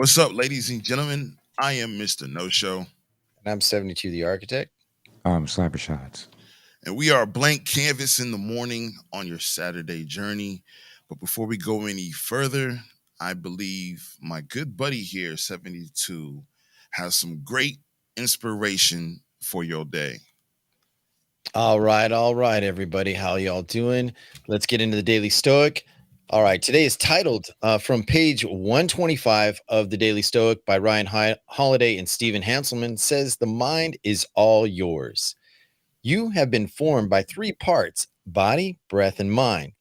What's up, ladies and gentlemen? I am Mr. No Show, And I'm 72 the architect. Sniper shots. and we are a blank canvas in the morning on your Saturday journey. But before we go any further, I believe my good buddy here, 72, has some great inspiration for your day. All right, everybody. How y'all doing? Let's get into the Daily Stoic. All right, today is titled from page 125 of the Daily Stoic by Ryan Holiday and Stephen Hanselman. Says the mind is all yours. You have been formed by three parts: body, breath, and mind.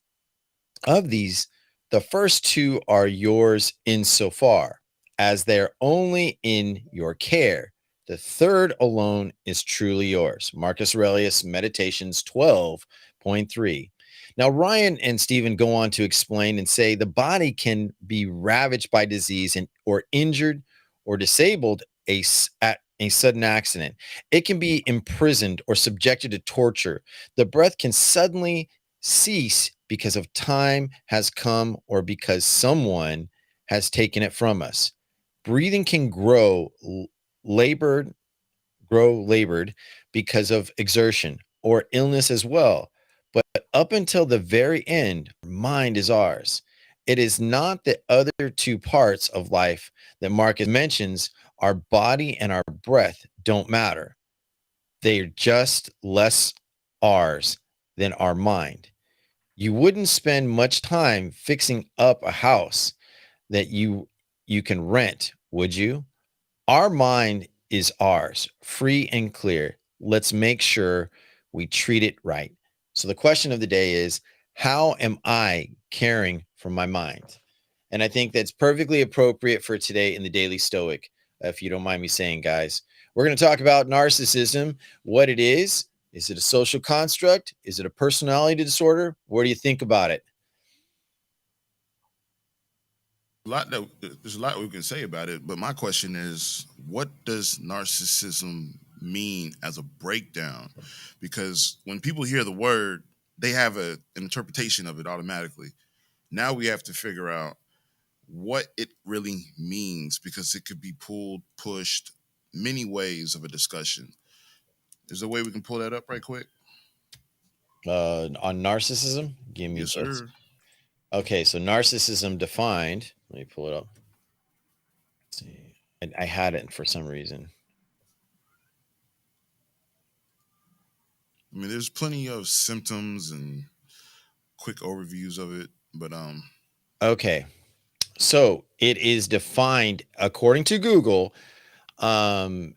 Of these, the first two are yours insofar as they're only in your care. The third alone is truly yours. Marcus Aurelius, Meditations 12.3. Now, Ryan and Stephen go on to explain and say the body can be ravaged by disease or injured or disabled at a sudden accident. It can be imprisoned or subjected to torture. The breath can suddenly cease because of time has come or because someone has taken it from us. Breathing can labored, grow labored because of exertion or illness as well. But up until the very end, mind is ours. It is not the other two parts of life that Marcus mentions, our body and our breath, don't matter. They're just less ours than our mind. You wouldn't spend much time fixing up a house that you can rent, would you? Our mind is ours, free and clear. Let's make sure we treat it right. So the question of the day is, how am I caring for my mind? And I think that's perfectly appropriate for today in the Daily Stoic, if you don't mind me saying, guys. We're going to talk about narcissism, what it is. Is it a social construct? Is it a personality disorder? What do you think about it? There's a lot we can say about it, but my question is, what does narcissism mean as a breakdown? Because when people hear the word, they have an interpretation of it automatically. Now we have to figure out what it really means because it could be pulled, pushed many ways of a discussion. Is there a way we can pull that up right quick? On narcissism, give me Yes, just sir. okay. So narcissism defined. Let me pull it up. Let's see, I had it for some reason. I mean, there's plenty of symptoms and quick overviews of it, but Okay, so it is defined according to Google. Um,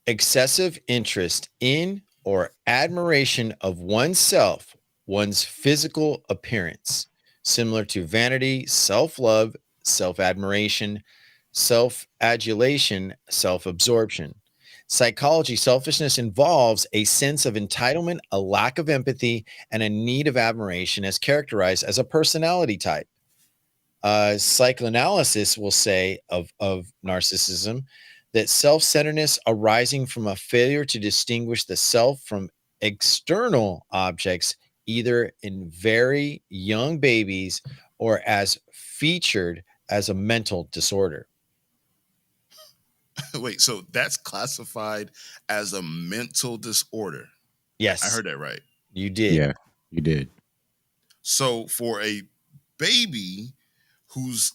Excessive interest in or admiration of oneself, one's physical appearance, similar to vanity, self love, self admiration, self adulation, self absorption. Psychology, selfishness involves a sense of entitlement, a lack of empathy, and a need of admiration as characterized as a personality type. Psychoanalysis will say of narcissism that self-centeredness arising from a failure to distinguish the self from external objects, either in very young babies or as featured as a mental disorder. wait, so that's classified as a mental disorder. I Yes, heard that right. you did. Yeah, you did. So for a baby who's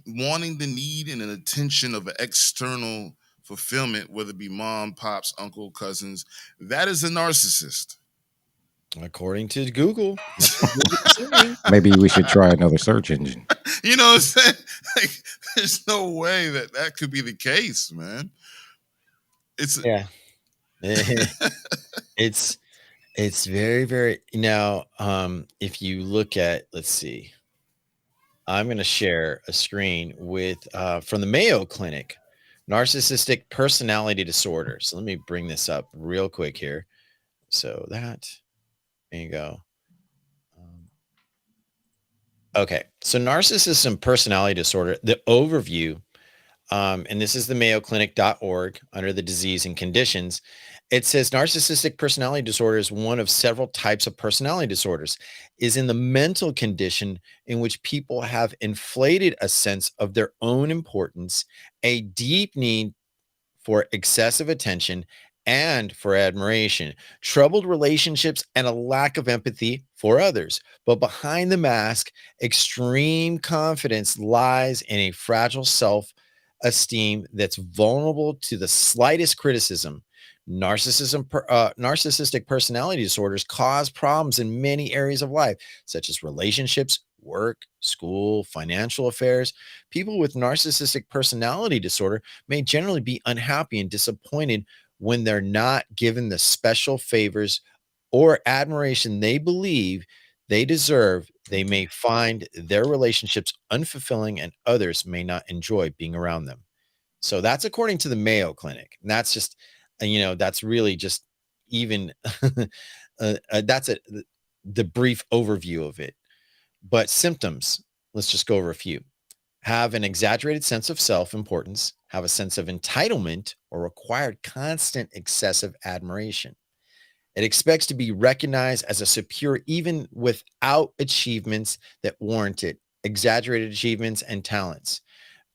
wanting the need and an attention of an external fulfillment, whether it be mom, pops, uncle, cousins, that is a narcissist. According to Google, that's what Google is saying. Maybe we should try another search engine. You know what I'm saying? Like, there's no way that that could be the case, man. It's Yeah. it's it's very now if you look at, let's see, I'm going to share a screen with from the Mayo Clinic, narcissistic personality disorder. So let me bring this up real quick here. So there you go. Okay, so narcissism personality disorder, the overview, and this is the Mayo Clinic.org under the disease and conditions. It says narcissistic personality disorder is one of several types of personality disorders, is in the mental condition in which people have inflated a sense of their own importance, a deep need for excessive attention and for admiration, troubled relationships, and a lack of empathy for others. But behind the mask, extreme confidence lies in a fragile self esteem that's vulnerable to the slightest criticism. Narcissistic personality disorders cause problems in many areas of life, such as relationships, work, school, financial affairs. People with narcissistic personality disorder may generally be unhappy and disappointed when they're not given the special favors or admiration they believe they deserve. They Okay. may find their relationships unfulfilling and others may not enjoy being around them. So that's according to the Mayo Clinic. And that's just, that's really just even, that's the brief overview of it. But symptoms, let's just go over a few. Have an exaggerated sense of self importance, have a sense of entitlement, or require constant excessive admiration. It expects to be recognized as a superior even without achievements that warrant it, exaggerated achievements and talents.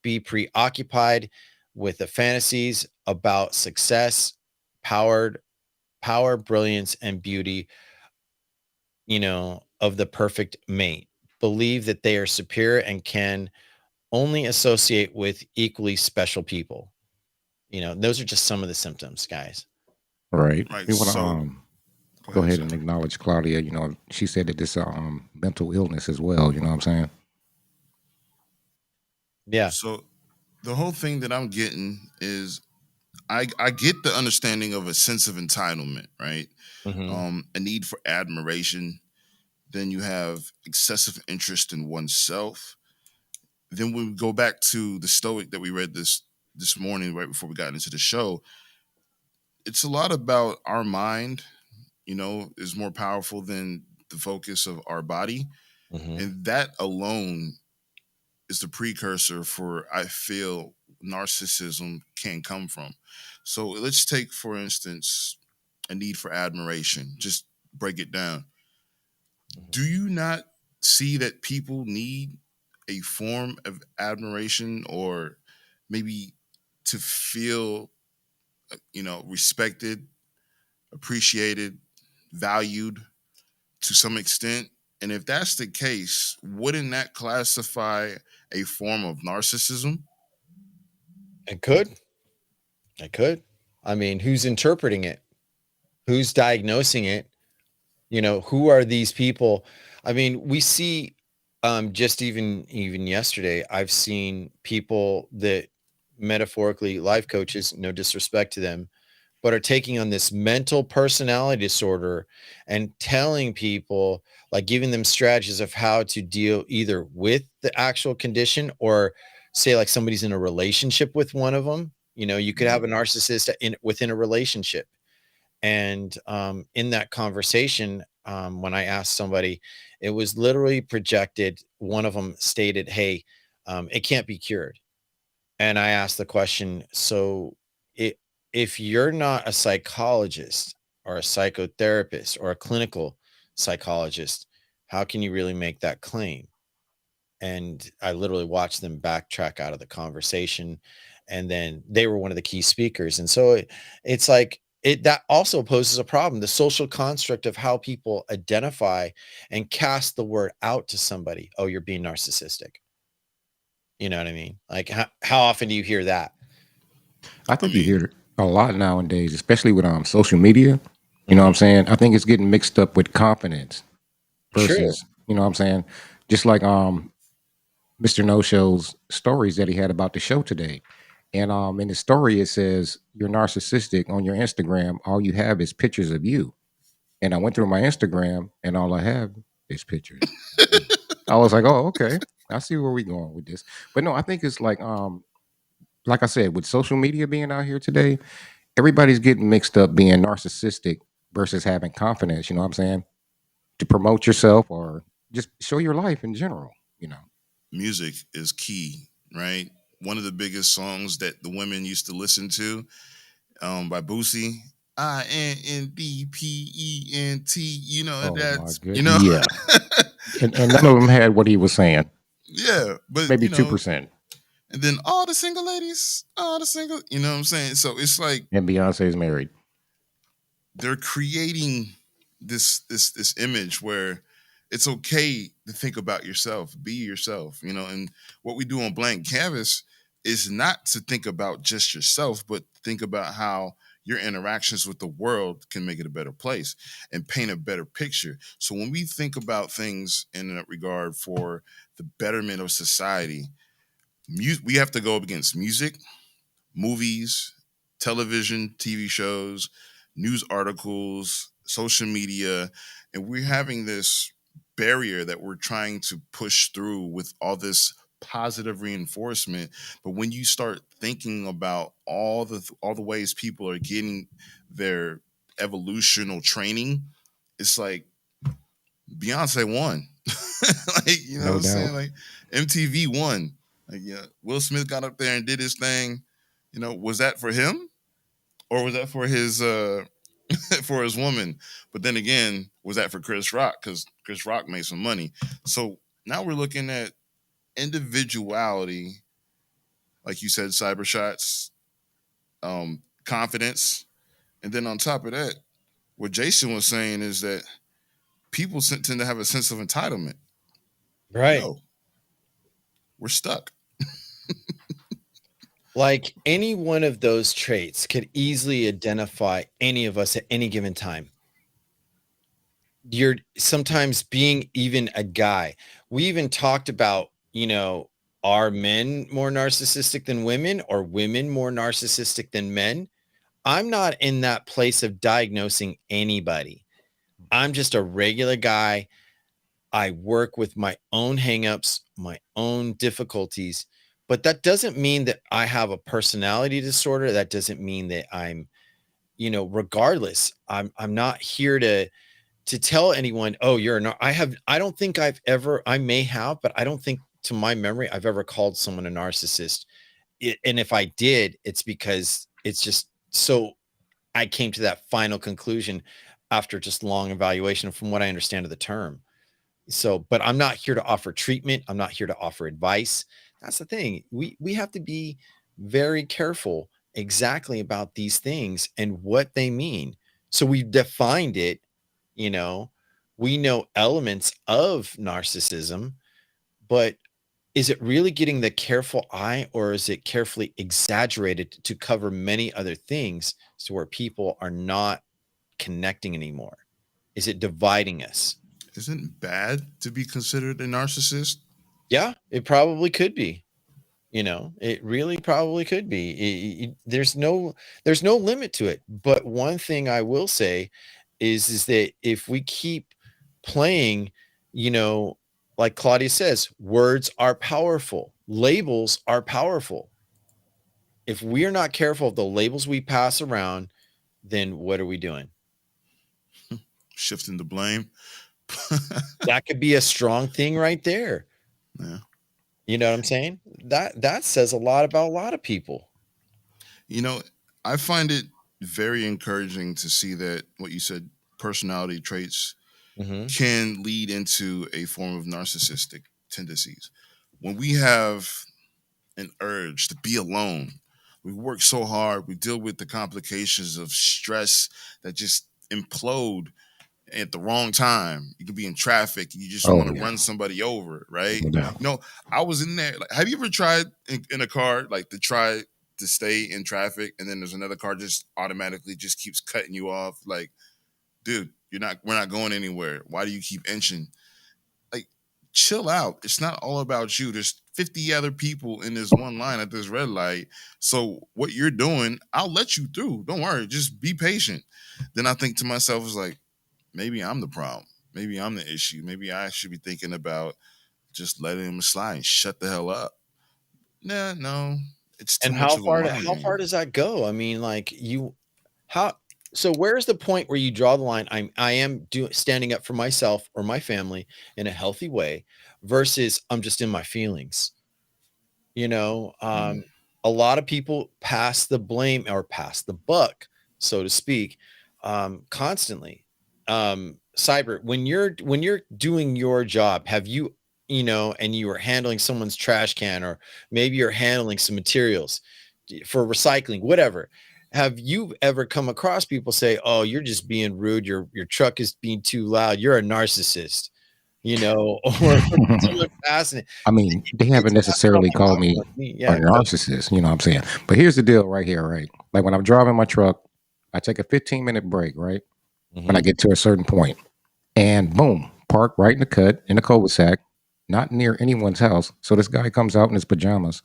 Be preoccupied with the fantasies about success, powered power, brilliance, and beauty, of the perfect mate. Believe that they are superior and can only associate with equally special people. Those are just some of the symptoms, guys. Right. Right. We want to So go go ahead, ahead sir. and acknowledge Claudia. She said that this mental illness as well. You know what I'm saying? Yeah. So the whole thing that I'm getting is I get the understanding of a sense of entitlement, right? Hmm. A need for admiration. Then you have excessive interest in oneself. Then when we go back to the Stoic that we read this morning, right before we got into the show, it's a lot about our mind. Is more powerful than the focus of our body, Hmm. and that alone is the precursor for I feel narcissism can come from. So let's take, for instance, a need for admiration. Just break it down. Do you not see that people need a form of admiration, or maybe to feel, respected, appreciated, valued to some extent? And if that's the case, wouldn't that classify a form of narcissism? It could. It could. I mean, who's interpreting it? Who's diagnosing it? Who are these people? I mean, we see just even yesterday, I've seen people that metaphorically life coaches, no disrespect to them, but are taking on this mental personality disorder and telling people, like giving them strategies of how to deal either with the actual condition or say like somebody's in a relationship with one of them. You could have a narcissist within a relationship. And in that conversation, when I asked somebody, it was literally projected. One of them stated, "Hey, it can't be cured." And I asked the question, so it, if you're not a psychologist or a psychotherapist or a clinical psychologist, how can you really make that claim? And I literally watched them backtrack out of the conversation. And then they were one of the key speakers. And so it's like, that also poses a problem, the social construct of how people identify and cast the word out to somebody. Oh, you're being narcissistic. You know what I mean? Like, how often do you hear that? I I think you mean, hear it a lot nowadays, especially with social media. You know what I'm Mhm. saying? I think it's getting mixed up with confidence True. versus, you know what I'm saying? Just like Mr. No Show's stories that he had about the show today. And in his story it says you're narcissistic on your Instagram, all you have is pictures of you. And I went through my Instagram and all I have is pictures of me. I was like, "Oh, okay. I see where we're going with this." But no, I think it's like I said, with social media being out here today, everybody's getting mixed up being narcissistic versus having confidence, you know what I'm saying? To promote yourself or just show your life in general, you know. music is key, right? One of the biggest songs that the women used to listen to, by Boosie. INNDPENT. Oh my That's good. Yeah, and none of them had what he was saying. yeah, but Maybe 2%. and then all the single ladies, all the single, you know what I'm saying? So it's like And Beyonce's married. they're creating this image where it's okay to think about yourself, be yourself, and what we do on blank canvas is not to think about just yourself, but think about how your interactions with the world can make it a better place and paint a better picture. So when we think about things in that regard for the betterment of society, we have to go up against music, movies, television, TV shows, news articles, social media, and we're having this barrier that we're trying to push through with all this positive reinforcement. But when you start thinking about all the ways people are getting their evolutional training, it's like Beyonce won. Like, you know what No I'm saying? doubt. Like MTV won. Like, yeah, Will Smith got up there and did his thing. Was that for him or was that for his for his woman? But then again, was that for Chris Rock? Because Chris Rock made some money. So now we're looking at individuality, like you said, cyber shots, confidence, and then on top of that, what Jason was saying is that people tend to have a sense of entitlement. Right. Yo, we're stuck. Like any one of those traits could easily identify any of us at any given time. You're sometimes being even a guy. We even talked about, are men more narcissistic than women or women more narcissistic than men? I'm not in that place of diagnosing anybody. I'm just a regular guy. I work with my own hangups, my own difficulties, but that doesn't mean that I have a personality disorder. That doesn't mean that I'm, regardless, I'm not here to tell anyone, oh, you're not. I don't think I may have, but I don't think to my memory I've ever called someone a narcissist. And if I did, it's because it's just so I came to that final conclusion after just long evaluation from what I understand of the term. So, but I'm not here to offer treatment. I'm not here to offer advice. That's the thing. We have to be very careful exactly about these things and what they mean. So we've defined it, you know, we know elements of narcissism, but is it really getting the careful eye or is it carefully exaggerated to cover many other things to where people are not connecting anymore? Is it dividing us? Isn't it bad to be considered a narcissist? Yeah, it probably could be. It really probably could be. There's no limit to it. But one thing I will say is that if we keep playing, you know, like Claudia says, words are powerful, labels are powerful. If we are not careful of the labels we pass around, then what are we doing? Shifting the blame. That could be a strong thing right there. Yeah. You know what I'm saying? That says a lot about a lot of people. You know, I find it very encouraging to see that what you said, personality traits Hmm. can lead into a form of narcissistic tendencies. When we have an urge to be alone, we work so hard, we deal with the complications of stress that just implode at the wrong time. You could be in traffic and you just Oh want to yeah, run somebody over, right? no doubt. I was in there. Like, have you ever tried in a car, like to try to stay in traffic and then there's another car just automatically just keeps cutting you off? Like, dude, we're not going anywhere. Why do you keep inching? Like, chill out. It's not all about you. There's 50 other people in this one line at this red light. So what you're doing, I'll let you through. Don't worry. Just be patient. Then I think to myself, it's like, maybe I'm the problem. Maybe I'm the issue. Maybe I should be thinking about just letting him slide and shut the hell up. Nah, no. It's too And much of a mind how far game. does that go? I mean, like how so where's the point where you draw the line? I am standing up for myself or my family in a healthy way versus I'm just in my feelings. You know, Mm. a lot of people pass the blame or pass the buck so to speak, constantly. Cyber, when you're doing your job, have you, and you are handling someone's trash can, or maybe you're handling some materials for recycling, whatever. Have you ever come across people say, "Oh, you're just being rude. Your truck is being too loud. You're a narcissist," or someone passing it. I mean, they haven't It's happened on necessarily my called me platform. Me, a yeah, go. narcissist, you know what I'm saying? But here's the deal right here, right? Like when I'm driving my truck, I take a 15-minute break, right? When I Mhm. get to a certain point, and boom, park right in the cut in the cul-de-sac, not near anyone's house. So this guy comes out in his pajamas,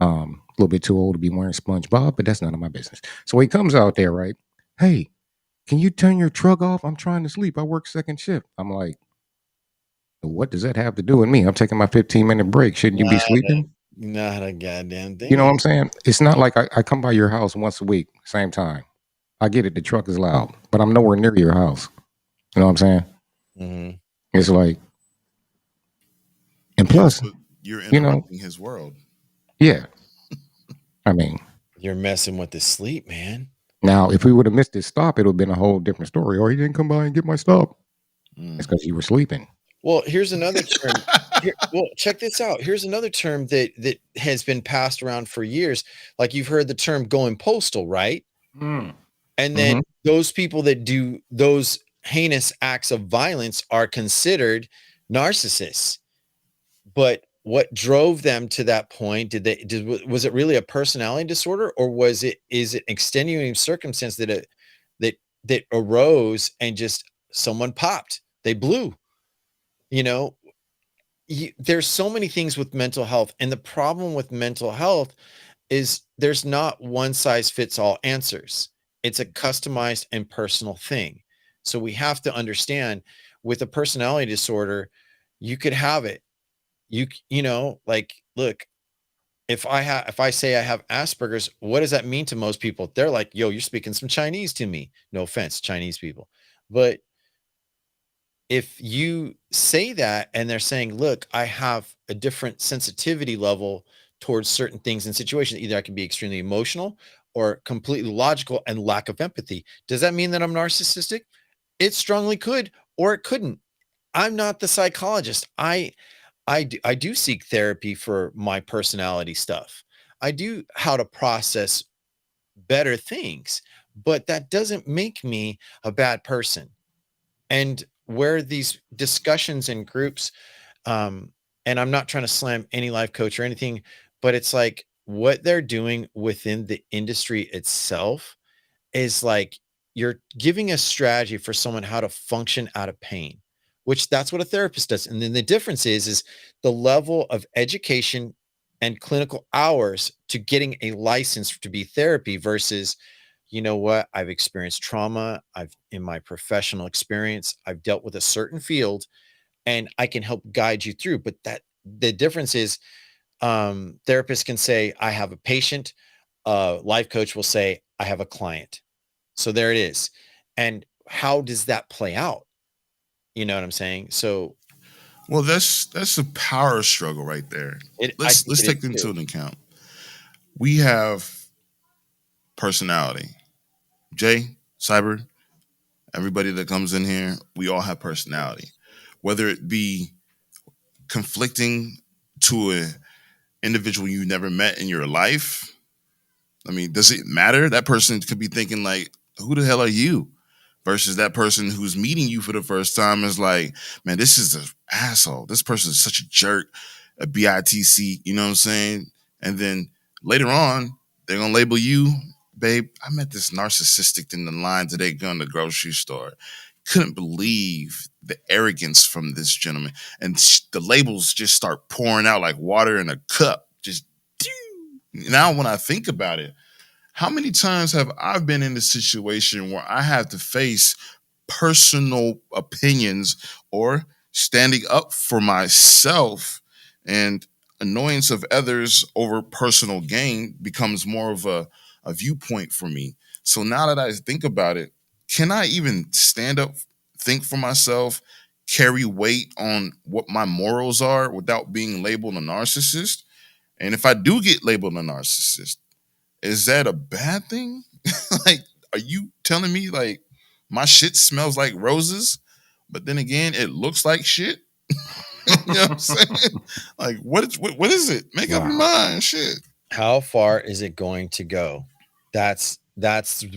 a little bit too old to be wearing SpongeBob, but that's none of my business. So he comes out there, right? Hey, can you turn your truck off? I'm trying to sleep. I work second shift. I'm like, what does that have to do with me? I'm taking my 15-minute break. Shouldn't you be Not a sleeping? not a goddamn You know thing. what I'm saying? It's not like I come by your house once a week, same time. I get it, the truck is loud, but I'm nowhere near your house. You know what I'm saying? Mhm. It's like, and Yeah, plus, so you're you know, interrupting his world. yeah. I mean, You're messing with the sleep, man. now if we would have missed this stop, it would have been a whole different story. Or he didn't come by and get my stop. It's Mm. because you were sleeping. Well, here's another term. Check this out. Here's another term that has been passed around for years. Like you've heard the term going postal, right? Mm. And then Hmm. those people that do those heinous acts of violence are considered narcissists. But what drove them to that point? Was it really a personality disorder, or is it extenuating circumstance that that arose and just someone popped? They blew, you know, there's so many things with mental health, and the problem with mental health is there's not one size fits all answers. It's a customized and personal thing. So we have to understand, with a personality disorder, you could have it. Like, look, if I say I have Asperger's, what does that mean to most people? They're like, "Yo, you're speaking some Chinese to me." No offense, Chinese people. But if you say that and they're saying, "Look, I have a different sensitivity level towards certain things and situations. Either I can be extremely emotional or completely logical and lack of empathy." Does that mean that I'm narcissistic? It strongly could, or it couldn't. I'm not the psychologist. I do seek therapy for my personality stuff. I do how to process better things, but that doesn't make me a bad person. And where these discussions in groups, um and I'm not trying to slam any life coach or anything, but it's like what they're doing within the industry itself is like you're giving a strategy for someone how to function out of pain, which that's what a therapist does. And then the difference is the level of education and clinical hours to getting a license to be therapy versus, you know what, I've experienced trauma, I've in my professional experience, I've dealt with a certain field, and I can help guide you through. But that the difference is, therapists can say, I have a patient, life coach will say, I have a client. So there it is. And how does that play out? You know what I'm saying? So Well, that's a power struggle right there. I Let's think let's it is take into too. account. We have personality. Jay, Cyber, everybody that comes in here, we all have personality. Whether it be conflicting to an individual you never met in your life, I mean, does it matter? That person could be thinking like, "Who the hell are you?" Versus that person who's meeting you for the first time is like, "Man, this is an asshole. This person is such a jerk, a bitc." You know what I'm saying? And then later on, they're gonna label you, babe. I met this narcissistic in the line today going to the grocery store. Couldn't believe the arrogance from this gentleman, and the labels just start pouring out like water in a cup. Just now, when I think about it, how many times have I been in a situation where I have to face personal opinions or standing up for myself, and annoyance of others over personal gain becomes more of a viewpoint for me. So now that I think about it, can I even stand up, think for myself, carry weight on what my morals are without being labeled a narcissist? And if I do get labeled a narcissist, is that a bad thing? Like, are you telling me like my shit smells like roses, but then again it looks like shit? You know what I'm saying? Like what is it? Make up your Wow. mind. Shit. How far is it going to go? That's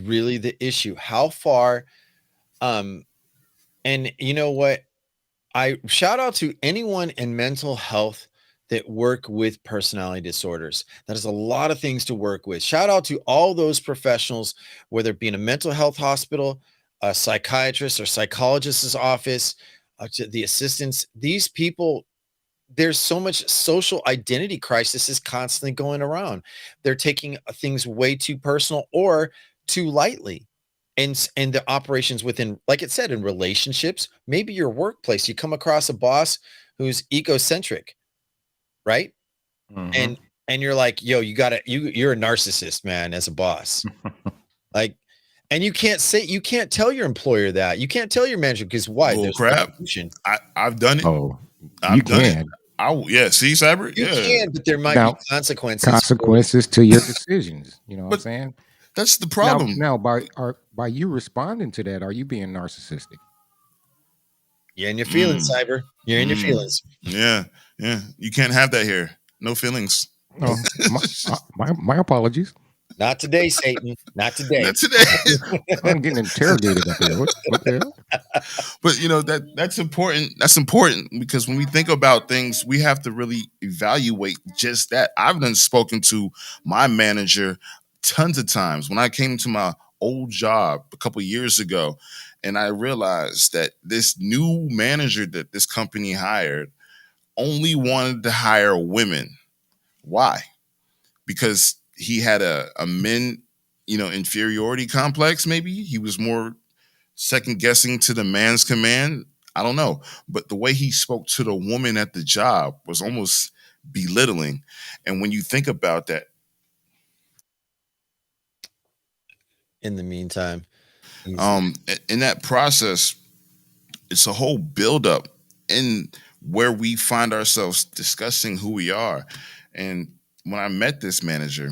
really the issue. How far? And you know what? I shout out to anyone in mental health that work with personality disorders. That is a lot of things to work with. Shout out to all those professionals, whether it be in a mental health hospital, a psychiatrist or psychologist's office, to the assistants. These people, there's so much social identity crisis is constantly going around. They're taking things way too personal or too lightly. And the operations within, like it said, in relationships, maybe your workplace, you come across a boss who's egocentric, right? Hmm. And you're like, yo, you're a narcissist, man, as a boss. Like, and you can't tell your employer that. You can't tell your manager because why? Bull There's crap. retribution. I've done it. Oh, you I've done it. can. Yeah, see, Cyber? You Yeah. can, but there might be Now, consequences for it. consequences to your decisions. You know what I'm But saying? that's the Now, problem. by you responding to that, are you being narcissistic? You're in your feelings, Mm, Cyber. You're in your mm, feelings. yeah, yeah. You can't have that here. No feelings. No, my apologies. Not today, Satan. Not today. Not today. I'm getting interrogated up here. What the hell? But you know that's important. That's important because when we think about things, we have to really evaluate just that. I've done spoken to my manager tons of times when I came to my old job a couple years ago, and I realized that this new manager that this company hired only wanted to hire women. Why? Because he had a men, inferiority complex. Maybe he was more second guessing to the man's command. I don't know. But the way he spoke to the woman at the job was almost belittling. And when you think about that, In the meantime, he's in that process, it's a whole buildup in where we find ourselves discussing who we are. And when I met this manager,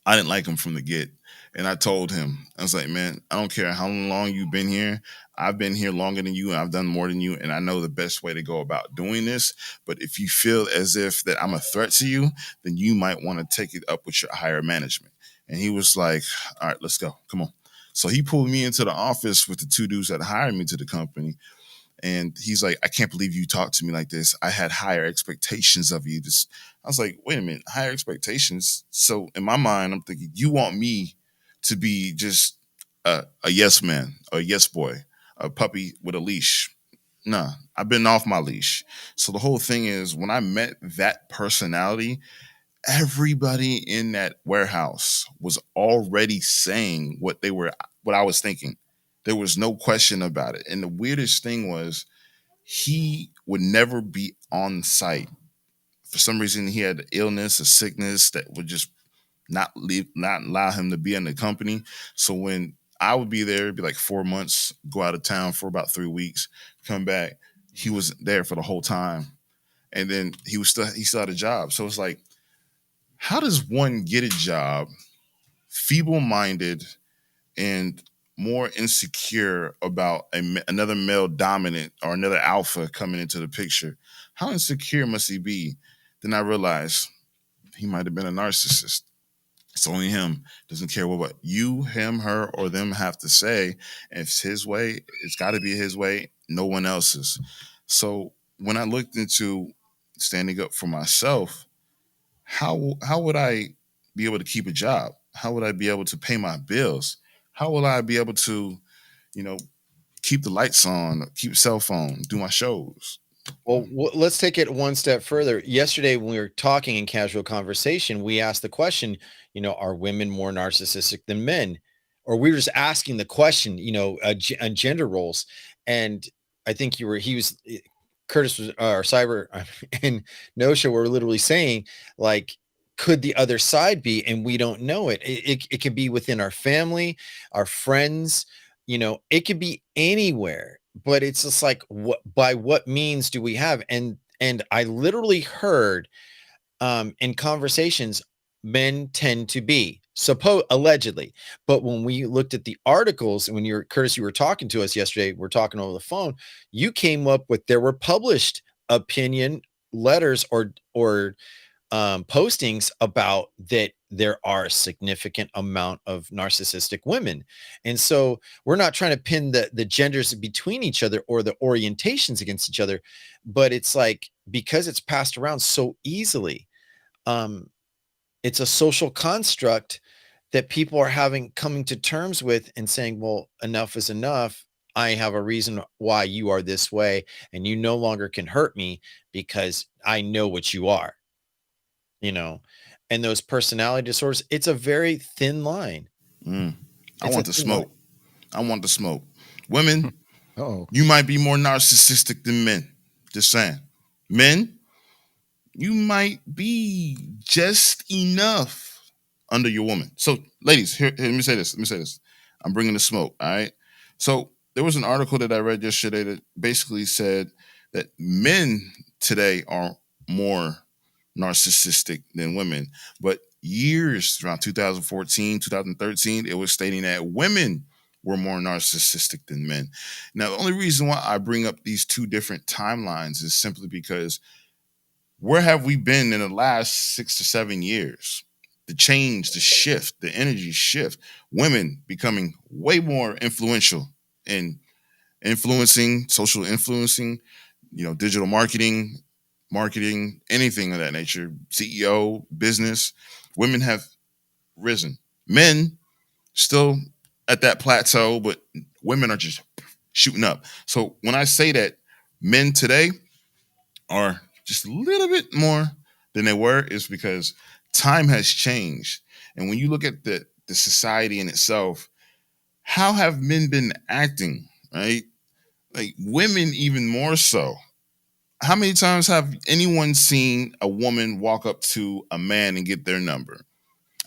I didn't like him from the get. And I told him, I was like, man, I don't care how long you've been here. I've been here longer than you and I've done more than you. And I know the best way to go about doing this. But if you feel as if that I'm a threat to you, then you might want to take it up with your higher management. And he was like, all right, let's go. Come on. So he pulled me into the office with the two dudes that hired me to the company. And he's like, I can't believe you talked to me like this. I had higher expectations of you. This, I was like, wait a minute, higher expectations. So in my mind, I'm thinking, you want me to be just a yes man, a yes boy, a puppy with a leash. Nah, I've been off my leash. So the whole thing is when I met that personality, everybody in that warehouse was already saying what I was thinking. There was no question about it. And the weirdest thing was he would never be on site. For some reason, he had illness, a sickness that would just not allow him to be in the company. So when I would be there, it'd be like 4 months, go out of town for about 3 weeks, come back. He was there for the whole time, and then he still had a job. So it's like, how does one get a job, feeble minded, and more insecure about another male dominant or another alpha coming into the picture? How insecure must he be? Then I realized he might have been a narcissist. It's only him. Doesn't care what you, him, her, or them have to say. If it's his way, it's got to be his way. No one else's. So when I looked into standing up for myself, how would I be able to keep a job? How would I be able to pay my bills? How will I be able to, you know, keep the lights on, keep a cell phone, do my shows? well. Let's take it one step further. Yesterday, when we were talking in casual conversation, we asked the question: are women more narcissistic than men? Or we were just asking the question, on gender roles. And I think Curtis was, or Cyber, and Nosha were literally saying, like, could the other side be? And we don't know it. It could be within our family, our friends, it could be anywhere. But it's just like, by what means do we have? And I literally heard in conversations, men tend to be. allegedly. But when we looked at the articles, and when you're Curtis, you were talking to us yesterday, we're talking over the phone, you came up with there were published opinion letters or postings about that there are a significant amount of narcissistic women. And so we're not trying to pin the genders between each other or the orientations against each other, but it's like because it's passed around so easily, um, it's a social construct that people are having coming to terms with and saying, well, enough is enough. I have a reason why you are this way, and you no longer can hurt me because I know what you are, you know. And those personality disorders, it's a very thin line. Mm. I It's a want the thin line. smoke. I want the smoke. Women, Oh, you might be more narcissistic than men. Just saying. Men, you might be just enough under your woman. So, ladies, let me say this. Let me say this. I'm bringing the smoke. All right. So, there was an article that I read yesterday that basically said that men today are more narcissistic than women. But years around 2014, 2013, it was stating that women were more narcissistic than men. Now, the only reason why I bring up these two different timelines is simply because where have we been in the last 6 to 7 years? The change, the shift, the energy shift, women becoming way more influential in influencing, social influencing, digital marketing, anything of that nature, CEO, business. Women have risen. Men still at that plateau, but women are just shooting up. So when I say that men today are just a little bit more than they were, is because time has changed. And when you look at the society in itself, how have men been acting, right? Like women even more so. How many times have anyone seen a woman walk up to a man and get their number?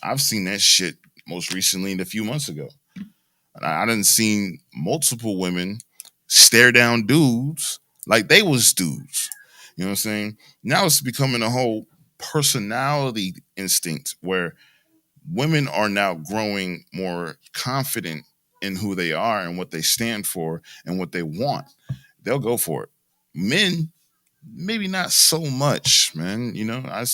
I've seen that shit most recently a few months ago. And I done seen multiple women stare down dudes like they was dudes. You know what I'm saying? Now it's becoming a whole personality instinct where women are now growing more confident in who they are and what they stand for and what they want. They'll go for it. Men, maybe not so much, man. I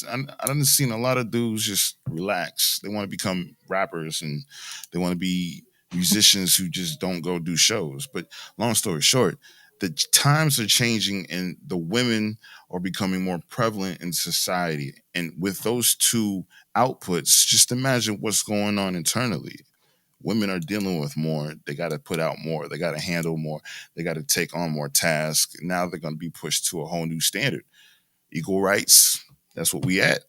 done seen a lot of dudes just relax. They want to become rappers and they want to be musicians who just don't go do shows. But long story short, the times are changing and the women are becoming more prevalent in society. And with those two outputs, just imagine what's going on internally. Women are dealing with more. They got to put out more. They got to handle more. They got to take on more tasks. Now they're going to be pushed to a whole new standard. Equal rights. That's what we at.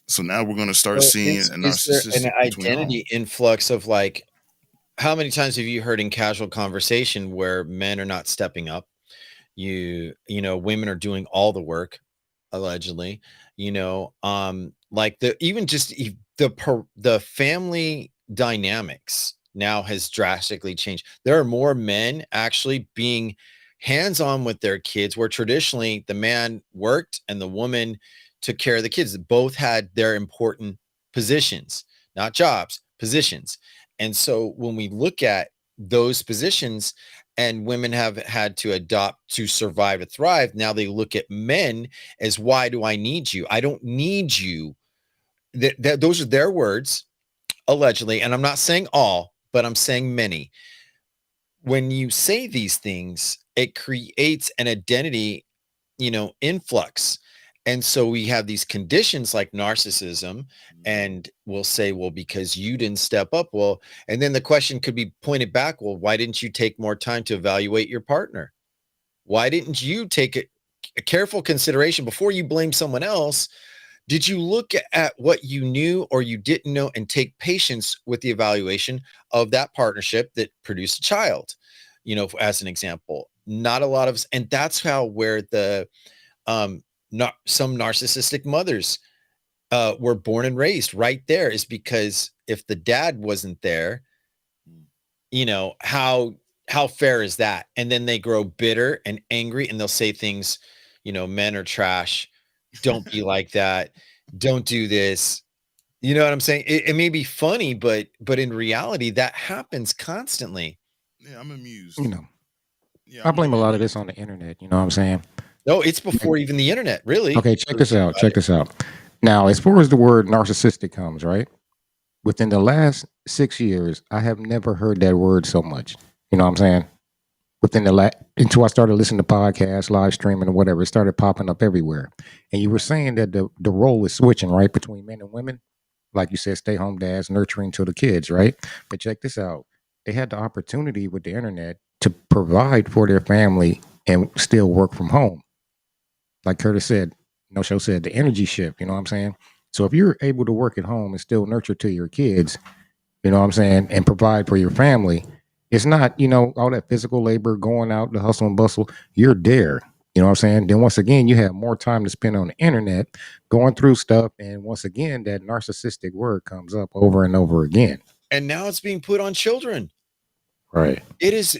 So now we're going to start So seeing a is there an narcissistic between all. identity influx of like, how many times have you heard in casual conversation where men are not stepping up? Women are doing all the work, allegedly. Like the even just the family dynamics now has drastically changed. There are more men actually being hands-on with their kids, where traditionally the man worked and the woman took care of the kids. Both had their important positions, not jobs, positions. And so when we look at those positions, and women have had to adopt to survive, to thrive, now they look at men as, why do I need you? I don't need you. Those are their words, allegedly. And I'm not saying all, but I'm saying many. When you say these things, it creates an identity, influx. And so we have these conditions like narcissism, and we'll say, well, because you didn't step up. Well, and then the question could be pointed back, well, why didn't you take more time to evaluate your partner? Why didn't you take a careful consideration before you blame someone else? Did you look at what you knew or you didn't know and take patience with the evaluation of that partnership that produced a child? As an example, not a lot of, and that's how where the not some narcissistic mothers were born and raised right there, is because if the dad wasn't there, how fair is that? And then they grow bitter and angry, and they'll say things, men are trash, don't be like that, don't do this. You know what I'm saying? It may be funny, but in reality, that happens constantly. Yeah, I'm You amused. know, Yeah, I I'm blame a really lot of this amused. on the internet. You know what I'm saying? No, it's Like, before even the internet, really. okay, check Really this think out. about Check it. this out. Now, as far as the word narcissistic comes, right? Within the last 6 years, I have never heard that word so much. You know what I'm saying? Within the until I started listening to podcasts, live streaming, or whatever, it started popping up everywhere. And you were saying that the role is switching, right, between men and women. Like you said, stay home dads nurturing to the kids, right? But check this out. They had the opportunity with the internet to provide for their family and still work from home. Like Curtis said, No Show said, the energy shift, you know what I'm saying? So if you're able to work at home and still nurture to your kids, you know what I'm saying, and provide for your family, it's not, all that physical labor going out, the hustle and bustle. You're there. You know what I'm saying? Then once again, you have more time to spend on the internet going through stuff. And once again, that narcissistic word comes up over and over again. And now it's being put on children. Right. It is.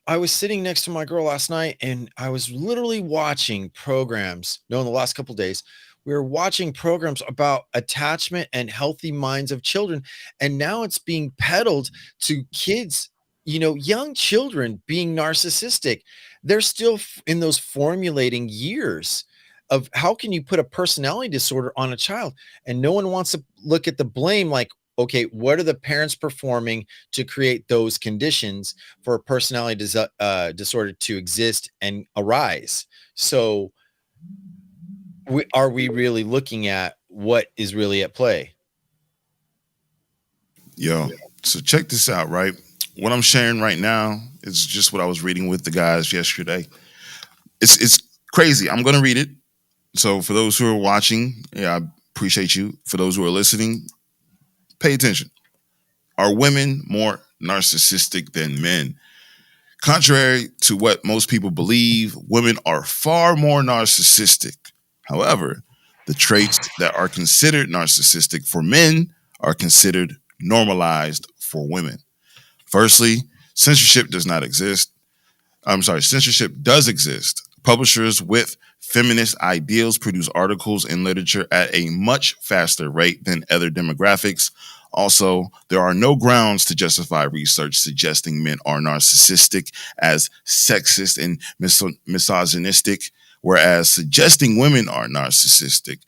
I was sitting next to my girl last night, and I was literally watching programs. No, in the last couple of days, we were watching programs about attachment and healthy minds of children, and now it's being peddled to kids. Young children being narcissistic. They're still in those formulating years of how can you put a personality disorder on a child, and no one wants to look at the blame. Like, okay, what are the parents performing to create those conditions for a personality disorder to exist and arise? So, are we really looking at what is really at play? Yo, so check this out, right? What I'm sharing right now is just what I was reading with the guys yesterday. It's crazy. I'm gonna read it. So for those who are watching, yeah, I appreciate you. For those who are listening, pay attention. Are women more narcissistic than men? Contrary to what most people believe, women are far more narcissistic. However, the traits that are considered narcissistic for men are considered normalized for women. Firstly, censorship does not exist. I'm sorry, censorship does exist. Publishers with feminist ideals produce articles and literature at a much faster rate than other demographics. Also, there are no grounds to justify research suggesting men are narcissistic as sexist and misogynistic, whereas suggesting women are narcissistic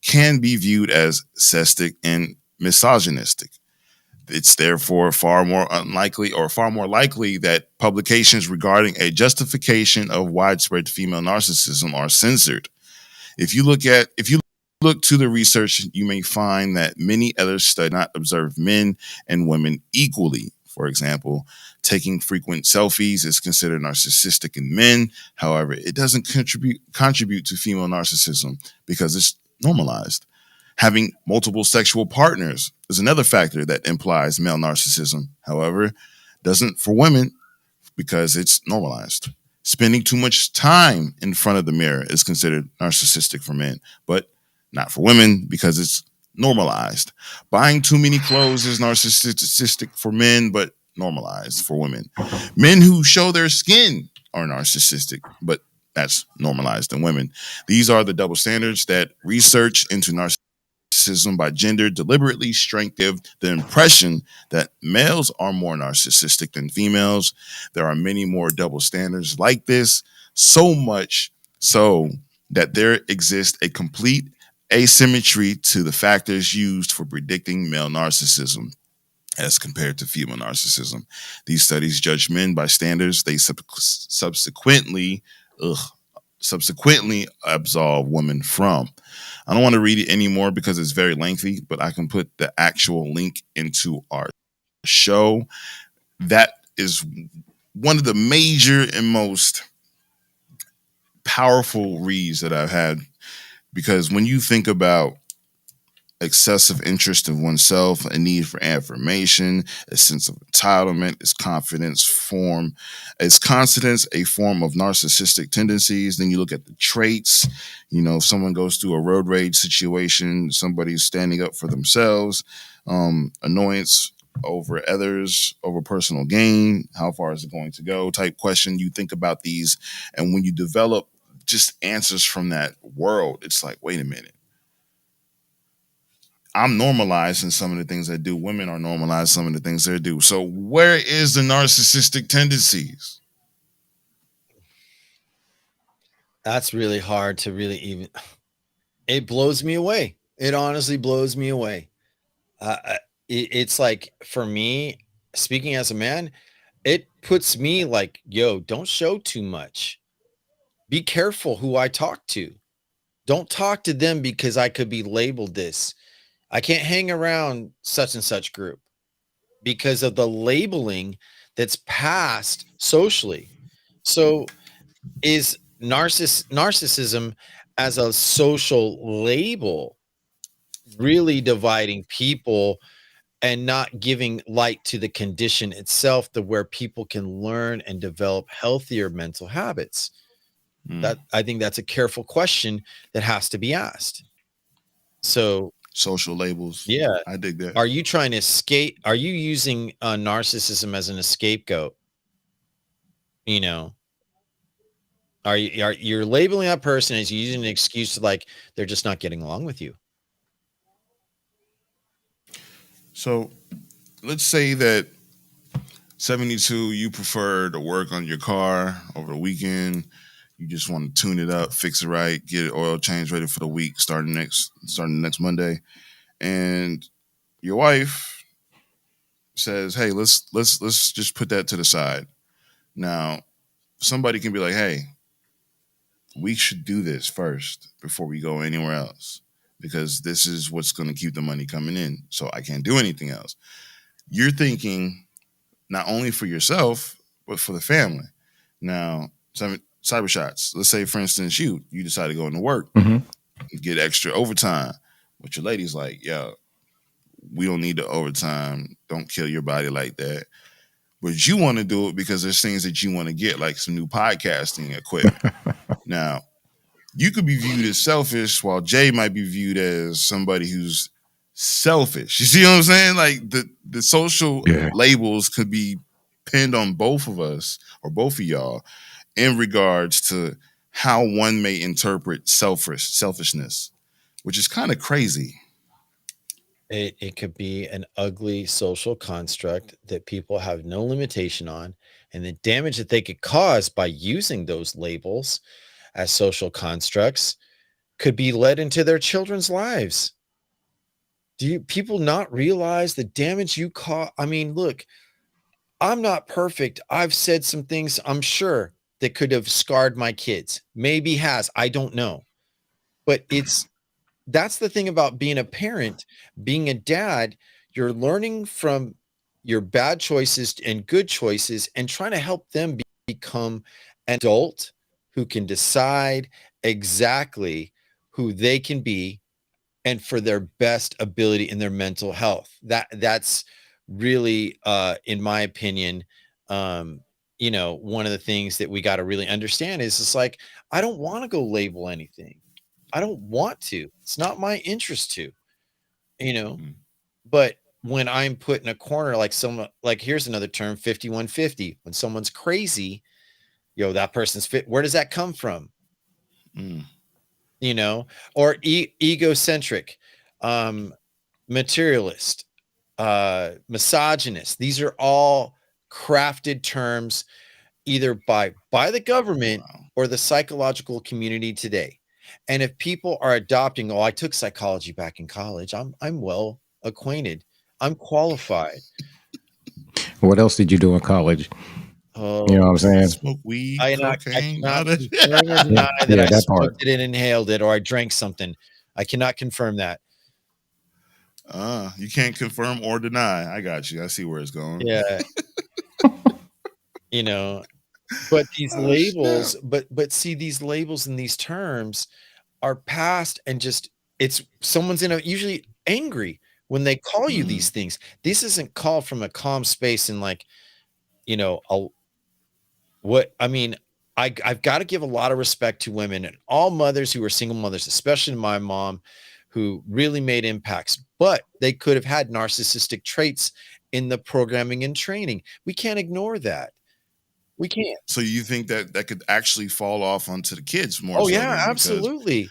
can be viewed as sexistic and misogynistic. It's therefore far more unlikely or far more likely that publications regarding a justification of widespread female narcissism are censored. If you look to the research, you may find that many other studies not observe men and women equally. For example, taking frequent selfies is considered narcissistic in men. However, it doesn't contribute to female narcissism because it's normalized. Having multiple sexual partners is another factor that implies male narcissism. However, doesn't for women because it's normalized. Spending too much time in front of the mirror is considered narcissistic for men, but not for women because it's normalized. Buying too many clothes is narcissistic for men, but normalized for women. Men who show their skin are narcissistic, but that's normalized in women. These are the double standards that research into narcissism by gender deliberately strengthen the impression that males are more narcissistic than females. There are many more double standards like this, so much so that there exists a complete asymmetry to the factors used for predicting male narcissism as compared to female narcissism. These studies judge men by standards they ugh, subsequently absolve women from. I don't want to read it anymore because it's very lengthy, but I can put the actual link into our show. That is one of the major and most powerful reads that I've had because when you think about excessive interest in oneself, a need for affirmation, a sense of entitlement, is confidence a form of narcissistic tendencies. Then you look at the traits. If someone goes through a road rage situation, somebody's standing up for themselves, annoyance over others, over personal gain, how far is it going to go? Type question. You think about these, and when you develop just answers from that world, it's like, wait a minute, I'm normalizing some of the things I do. Women are normalizing some of the things they do. So where is the narcissistic tendencies? That's really hard to really even. It blows me away. It honestly blows me away. It's like for me, speaking as a man, it puts me like, yo, don't show too much. Be careful who I talk to. Don't talk to them because I could be labeled this. I can't hang around such and such group because of the labeling that's passed socially. So is narcissism as a social label really dividing people and not giving light to the condition itself to where people can learn and develop healthier mental habits? Mm, That I think that's a careful question that has to be asked. So, social labels. yeah, I dig that. are you trying to escape? Are you using narcissism as an scapegoat? You know, are you're labeling that person as using an excuse to like they're just not getting along with you? So let's say that 72, you prefer to work on your car over the weekend. You just want to tune it up, fix it right, get it oil change ready for the week, starting next Monday. And your wife says, "Hey, let's just put that to the side." Now, somebody can be like, "Hey, we should do this first before we go anywhere else because this is what's going to keep the money coming in. So I can't do anything else." You're thinking not only for yourself but for the family. Now, some cyber shots. Let's say, for instance, you decide to go into work, Hmm. get extra overtime, but your lady's like, "Yo, we don't need the overtime. Don't kill your body like that." But you want to do it because there's things that you want to get, like some new podcasting equipment. Now, you could be viewed as selfish, while Jay might be viewed as somebody who's selfish. You see what I'm saying? Like the social Yeah. labels could be pinned on both of us or both of y'all in regards to how one may interpret selfishness, which is kind of crazy. It could be an ugly social construct that people have no limitation on, and the damage that they could cause by using those labels as social constructs could be led into their children's lives. Do you people not realize the damage you cause? I mean, look, I'm not perfect. I've said some things I'm sure that could have scarred my kids. Maybe has. I don't know. But it's that's the thing about being a parent, being a dad, you're learning from your bad choices and good choices and trying to help them become an adult who can decide exactly who they can be and for their best ability in their mental health. That's really in my opinion, um one of the things that we got to really understand is it's like I don't want to go label anything. I don't want to. It's not my interest to, you know. Mm, But when I'm put in a corner like someone like here's another term 5150, when someone's crazy, that person's fit. Where does that come from? mm. Or egocentric, um materialist, misogynist. These are all crafted terms either by the government Wow. or the psychological community today. And if people are adopting, oh, I took psychology back in college. I'm well acquainted. I'm qualified. What else did you do in college? You know Oh, what I'm saying? Smoke weed, I cocaine, cannot all that. confirm or Yeah, deny that yeah, I that part. smoked it and inhaled it or I drank something. I cannot confirm that. You can't confirm or deny. I got you. I see where it's going. Yeah, you know, but these Oh snap. labels, but see these labels and these terms are passed and just it's someone's in a usually angry when they call you Mm-hmm. these things. This isn't called from a calm space and like, a what I mean, I've got to give a lot of respect to women and all mothers who are single mothers, especially my mom, who really made impacts, but they could have had narcissistic traits in the programming and training. We can't ignore that. We can't. So you think that that could actually fall off onto the kids more Oh so yeah, then because absolutely.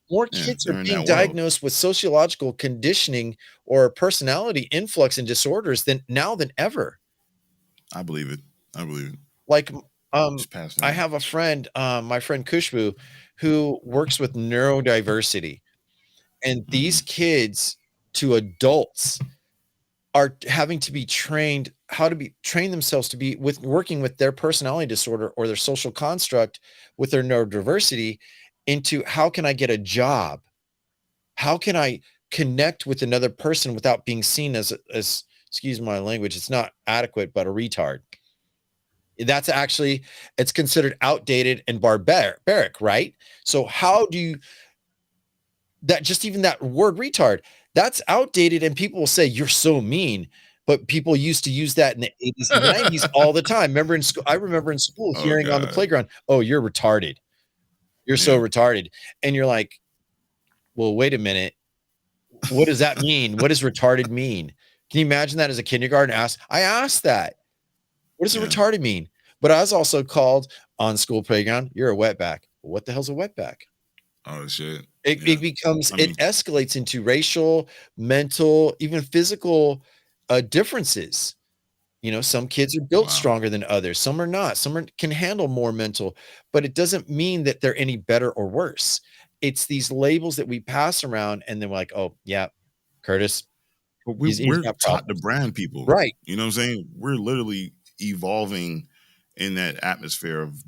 More Yeah, kids are they're in being that world. diagnosed with sociological conditioning or personality influx and disorders than ever. I believe it. I believe it. Like, Just pass I down. have a friend, my friend Kushbu, who works with neurodiversity, and these Hmm. kids to adults are having to be trained how to be train themselves to be with working with their personality disorder or their social construct with their neurodiversity into how can I get a job? How can I connect with another person without being seen as excuse my language, it's not adequate, but a retard. That's actually it's considered outdated and barbaric, right? So how do you that just even that word retard, that's outdated and people will say you're so mean, but people used to use that in the 80s and the 90s all the time. Remember in school, I remember in school Oh hearing on the God. playground, "Oh, you're retarded. You're so Yeah. retarded." And you're like, "Well, wait a minute. What does that mean? What does retarded mean?" Can you imagine that as a kindergarten I asked that. What does a Yeah. retarded mean? But I was also called on school playground, "You're a wetback." What the hell's a wetback? Oh shit. It Yeah. becomes I it mean, escalates into racial, mental, even physical, differences. You know, some kids are built wow. stronger than others, some are not, can handle more mental, but it doesn't mean that they're any better or worse. It's these labels that we pass around, and then we're like, "Oh, yeah, Curtis, But he's we're got taught to problems." brand people. Right. You know what I'm saying? We're literally evolving in that atmosphere of,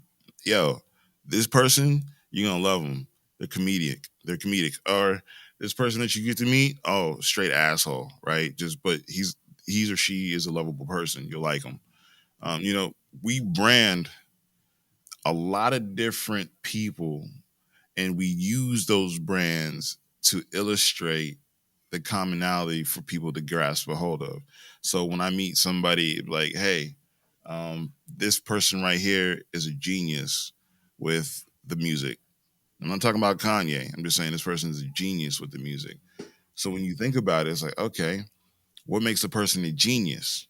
yo, this person, you're gonna love them. They're comedic. They're comedic. Or this person that you get to meet, oh, straight asshole, right? Just but he's or she is a lovable person. You'll like them. You know, we brand a lot of different people and we use those brands to illustrate the commonality for people to grasp a hold of. So when I meet somebody like, hey, this person right here is a genius with the music. I'm not talking about Kanye. I'm just saying this person is a genius with the music. So when you think about it, it's like, okay, what makes a person a genius?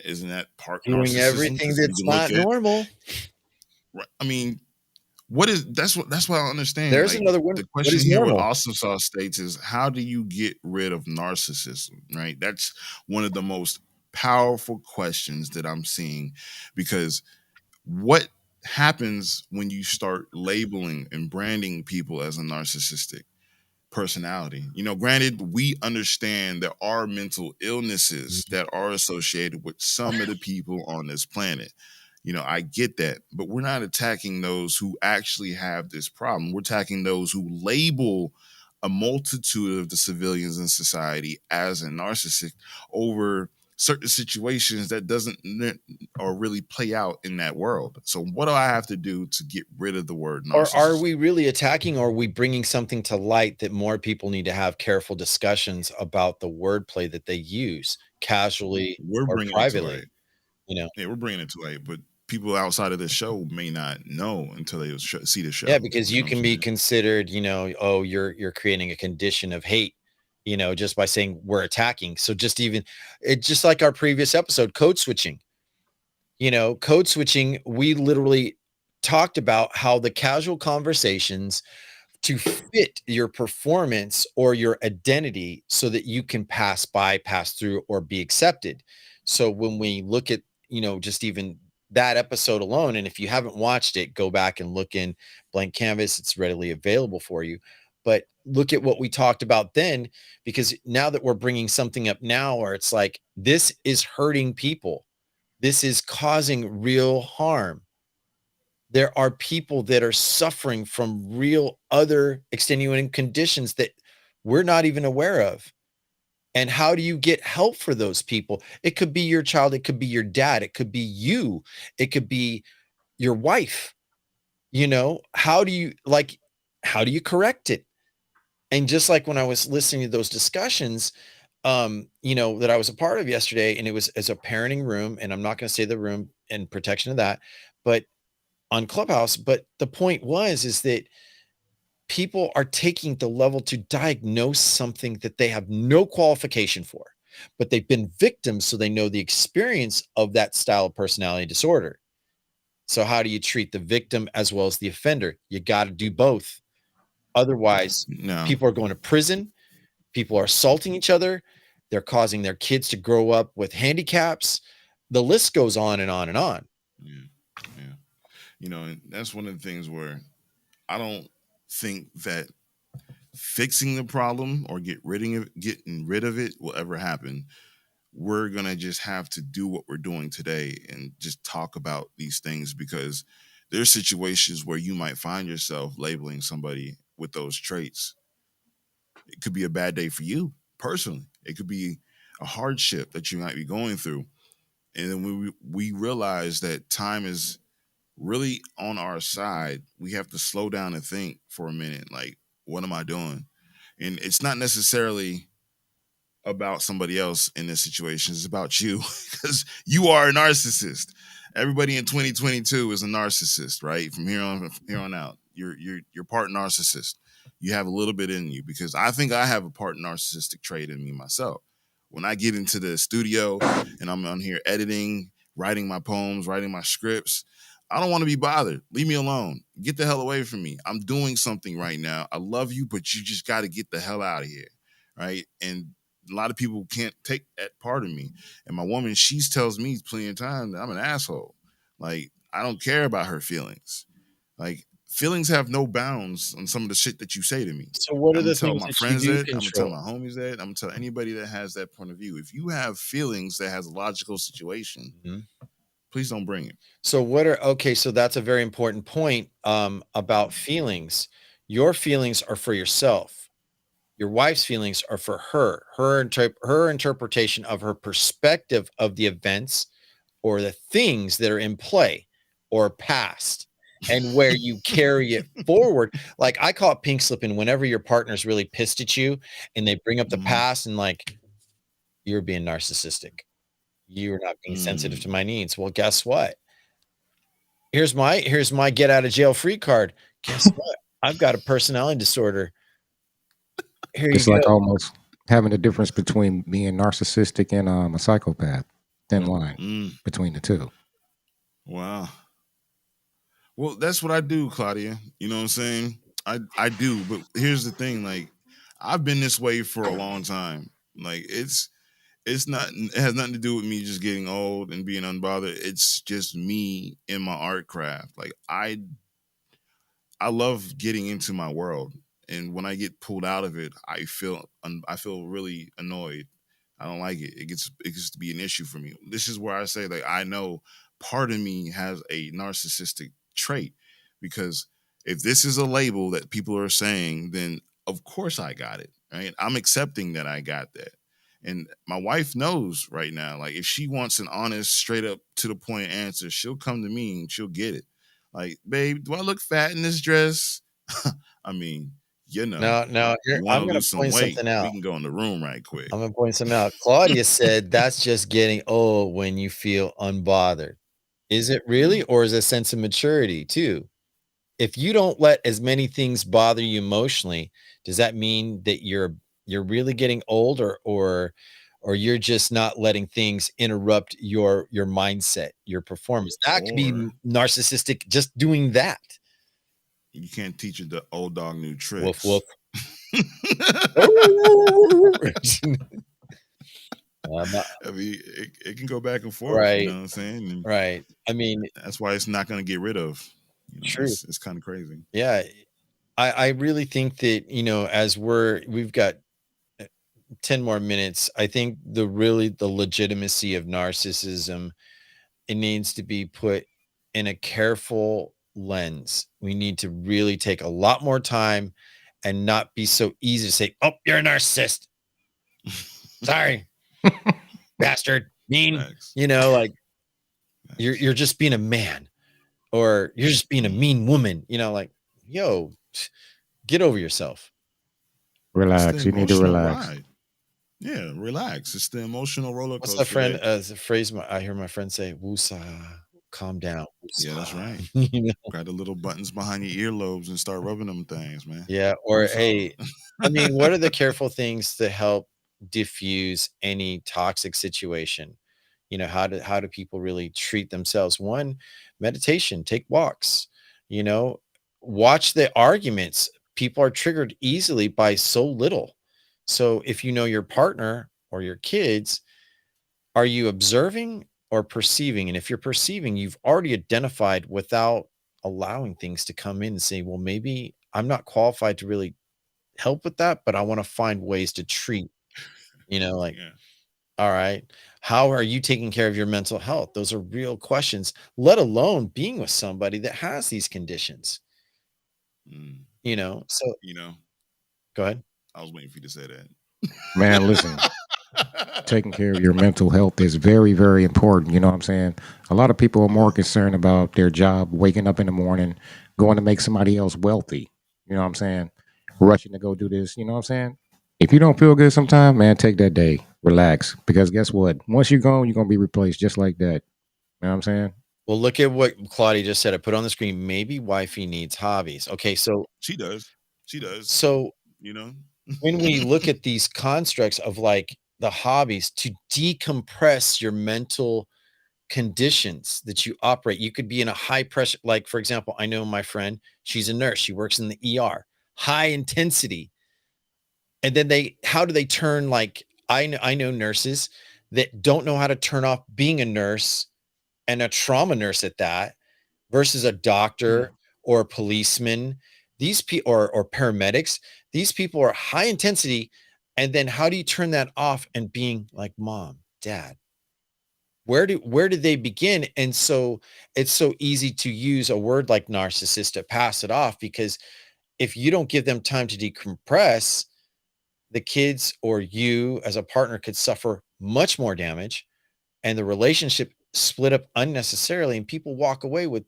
Isn't that part Doing narcissism? everything Because you that's can look not at, normal. I mean, what is that's what I don't understand. There's Like another one. the What question is here, what normal? Awesome Sauce states is how do you get rid of narcissism? Right? That's one of the most powerful questions that I'm seeing because what happens when you start labeling and branding people as a narcissistic personality? You know, granted, we understand there are mental illnesses Mhm. that are associated with some of the people on this planet. You know, I get that, but we're not attacking those who actually have this problem. We're attacking those who label a multitude of the civilians in society as a narcissist over certain situations that doesn't or really play out in that world. So what do I have to do to get rid of the word Or are narcissism? we really attacking, or are we bringing something to light that more people need to have careful discussions about the wordplay that they use casually We're or bringing it to light. privately, you know? Yeah, we're bringing it to light, but people outside of the show may not know until they see the Yeah, show. because You know you what I'm can be saying? considered, "Oh, you're creating a condition of hate," just by saying we're attacking. So just even just like our previous episode, code switching. Code switching, we literally talked about how the casual conversations to fit your performance or your identity so that you can pass through, or be accepted. So when we look at, just even that episode alone, and if you haven't watched it, go back and look in Blank Canvas, it's readily available for you. But look at what we talked about then, because now that we're bringing something up now where it's like, this is hurting people, this is causing real harm. There are people that are suffering from real other extenuating conditions that we're not even aware of. And how do you get help for those people? It could be your child, it could be your dad, it could be you, it could be your wife. How do you correct it? And just like when I was listening to those discussions, that I was a part of yesterday, and it was as a parenting room, and I'm not going to say the room in protection of that, but on Clubhouse. But the point is that people are taking the level to diagnose something that they have no qualification for, but they've been victims, so they know the experience of that style of personality disorder. So how do you treat the victim as well as the offender? You got to do both. Otherwise, No. people are going to prison, people are assaulting each other, they're causing their kids to grow up with handicaps. The list goes on and on and on. Yeah. Yeah. And that's one of the things where I don't think that fixing the problem or getting rid of it will ever happen. We're gonna just have to do what we're doing today and just talk about these things because there's situations where you might find yourself labeling somebody with those traits. It could be a bad day for you personally. It could be a hardship that you might be going through. And then we realize that time is really on our side, we have to slow down and think for a minute. Like, what am I doing? And it's not necessarily about somebody else in this situation. It's about you because you are a narcissist. Everybody in 2022 is a narcissist, right? From here on out, you're part narcissist. You have a little bit in you because I think I have a part narcissistic trait in me myself. When I get into the studio and I'm on here editing, writing my poems, writing my scripts, I don't want to be bothered. Leave me alone. Get the hell away from me. I'm doing something right now. I love you, but you just got to get the hell out of here, right? And a lot of people can't take that part of me. And my woman, she tells me plenty of times that I'm an asshole. Like, I don't care about her feelings. Like, feelings have no bounds on some of the shit that you say to me. So what I'm are gonna the tell things my that you friends do that. I'm gonna tell control? my homies that. I'm gonna tell anybody that has that point of view. If you have feelings that has a logical situation, Mhm. please don't bring it. So okay, so that's a very important point about feelings. Your feelings are for yourself. Your wife's feelings are for her. Her interpretation of her perspective of the events or the things that are in play or past and where you carry it forward. Like I call it pink slipping whenever your partner's really pissed at you and they bring up the Mhm. past and like you're being narcissistic. You're not being sensitive to Mm. my needs. Well, guess what? Here's my get out of jail free card. Guess what? I've got a personality disorder. Here you It's like go. almost having a difference between being narcissistic and a psychopath. Thin line Mm. between the two. Wow. Well, that's what I do, Claudia. You know what I'm saying? I do, but here's the thing, like I've been this way for a long time. Like it's not it has nothing to do with me just getting old and being unbothered. It's just me in my art craft. Like I love getting into my world, and when I get pulled out of it, I feel really annoyed. I don't like it. It gets to be an issue for me. This is where I say like I know part of me has a narcissistic trait because if this is a label that people are saying, then of course I got it. Right? I'm accepting that I got that. And my wife knows right now, like if she wants an honest, straight up to the point answer, she'll come to me and she'll get it. Like, babe, do I look fat in this dress? I mean, Now you want I'm to gonna lose some point weight? something out. We can go in the room right quick. I'm gonna point something out. Claudia said that's just getting old when you feel unbothered. Is it really, Mm. or is it a sense of maturity too? If you don't let as many things bother you emotionally, does that mean that you're really getting old or you're just not letting things interrupt your mindset, your performance? That could be Or narcissistic just doing that. you can't teach the old dog new Woof woof. tricks. Um, I mean, it can go back and forth. You know right, what I'm saying? And right. I mean, that's why it's not going to get rid of. true. It's kind of crazy. Yeah. I really think that, as we've got 10 more minutes, I think the legitimacy of narcissism, it needs to be put in a careful lens. We need to really take a lot more time and not be so easy to say, "Oh, you're a narcissist. Sorry, bastard, mean." Facts. Like Facts. you're just being a man or you're just being a Mm. mean woman, like, yo, get over yourself. It's the Relax. You need to emotional relax. ride. Yeah, relax. It's the emotional roller What's that coaster friend? that. The phrase I hear my friend say, "Woosah, calm down, Yeah, that's woosah." right. Grab the little buttons behind your earlobes and start rubbing them things, man. Yeah, or Woosah. hey, I mean, what are the careful things to help diffuse any toxic situation? How do people really treat themselves? One, meditation, take walks, you know, watch the arguments. people are triggered easily by so little. So if you know your partner or your kids, are you observing or perceiving? And if you're perceiving, you've already identified without allowing things to come in and say, well, maybe I'm not qualified to really help with that, but I want to find ways to treat, like, Yeah. all right, how are you taking care of your mental health? Those are real questions, let alone being with somebody that has these conditions, Mm. So You know, go ahead. I was waiting for you to say Man, listen, that. taking care of your mental health is very, very important. You know what I'm saying? A lot of people are Yeah. more concerned about their job, waking up in the morning, going to make somebody else wealthy. You know what I'm saying? Rushing to go do this. You know what I'm saying? If you don't feel good sometime, man, take that day, relax. Because guess what? Once you're gone, you're going to be replaced just like that. You know what I'm saying? Well, look at what Claudia just said. I put on the screen, maybe wifey needs hobbies. Okay, so She does. She does. so You know. when we look at these constructs of like the hobbies to decompress your mental conditions that you operate, you could be in a high pressure, like for example, I know my friend, she's a nurse, she works in the ER, high intensity. And then how do they turn, like I know nurses that don't know how to turn off being a nurse and a trauma nurse at that versus a Mm, doctor or a policeman. These people or paramedics, these people are high intensity. And then how do you turn that off and being like mom, dad? Where do they begin? And so it's so easy to use a word like narcissist to pass it off, because if you don't give them time to decompress, the kids or you as a partner could suffer much more damage, and the relationship split up unnecessarily, and people walk away with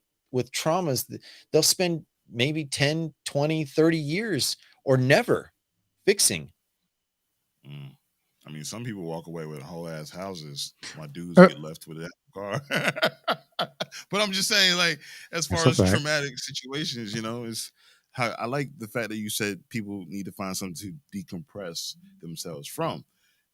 traumas that they'll spend maybe 10, 20, 30 years or never fixing. mm. I mean, some people walk away with whole ass houses. My dudes Uh, get left with that car. But I'm just saying, like, as That's far a as fact. traumatic situations, it's how I like the fact that you said people need to find something to decompress themselves from.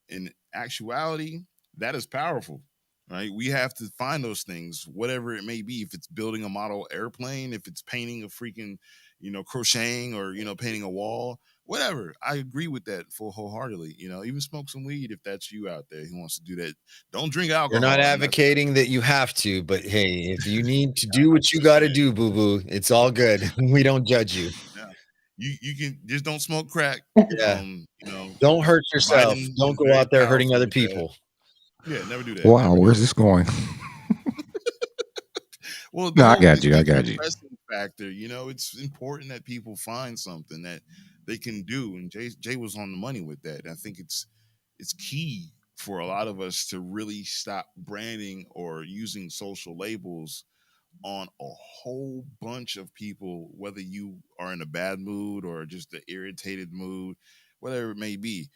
In actuality, that is powerful, right? We have to find those things, whatever it may be. If it's building a model airplane, if it's painting a freaking, crocheting or, painting a wall, whatever. I agree with that full wholeheartedly. Even smoke some weed if that's you out there who wants to do that. Don't drink You're not alcohol. That's advocating that you have to, but hey, if you need to do I'm what you just got to saying. do, boo boo, it's all good. We don't judge you. Yeah. You can just don't smoke crack. Yeah. Um, you know, Don't hurt yourself. Biden Don't is go very out there hurting powerful other with that. people. Yeah, never do that. Wow, Never do where's that. this going? Well, the No, I whole got the you. I got you. decompressing factor, it's important that people find something that they can do, and Jay was on the money with that. I think it's key for a lot of us to really stop branding or using social labels on a whole bunch of people, whether you are in a bad mood or just an irritated mood, whatever it may be.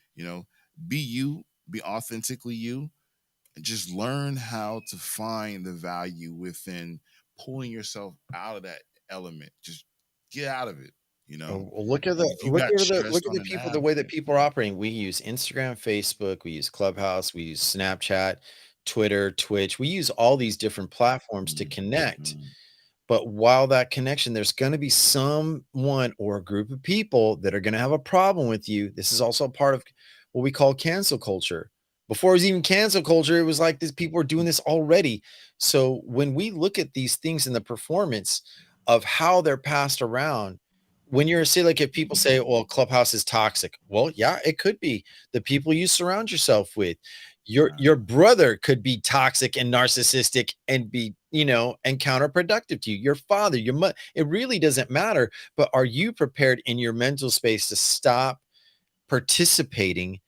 Be you, be authentically you, just learn how to find the value within pulling yourself out of that element. Just get out of it. You know, Well, look at the if you got look stressed at on the an people, app, the way that people are operating. We use Instagram, Facebook, we use Clubhouse, we use Snapchat, Twitter, Twitch. We use all these different platforms to mm, connect. mm, But while that connection, there's going to be someone or a group of people that are going to have a problem with you. This is also part of what we call cancel culture. Before it was even cancel culture, it was like these people are doing this already. So when we look at these things in the performance of how they're passed around, when you're say like if people say, well, Clubhouse is toxic. Well, yeah, it could be. The people you surround yourself with, your brother could be toxic and narcissistic and be, and counterproductive to you. Your father, your mother, it really doesn't matter. But are you prepared in your mental space to stop participating